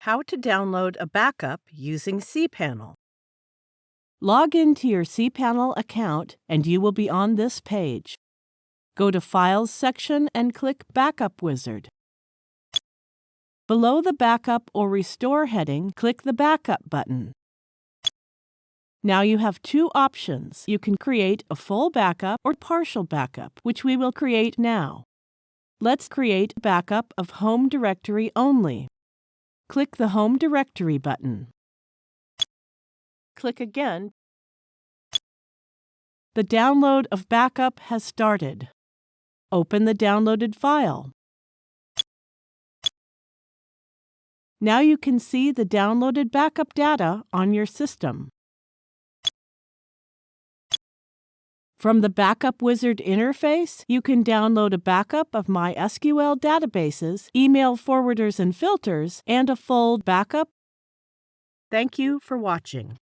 how to download a backup using cPanel. Log into your cPanel account and you will be on this page. Go to Files section and click Backup Wizard. Below the Backup or Restore heading, click the Backup button. Now you have two options. You can create a full backup or partial backup, which we will create now. Let's create a backup of home directory only. Click the Home Directory button. Click again. The download of backup has started. Open the downloaded file. Now you can see the downloaded backup data on your system. From the Backup Wizard interface, you can download a backup of MySQL databases, email forwarders and filters, and a full backup. Thank you for watching.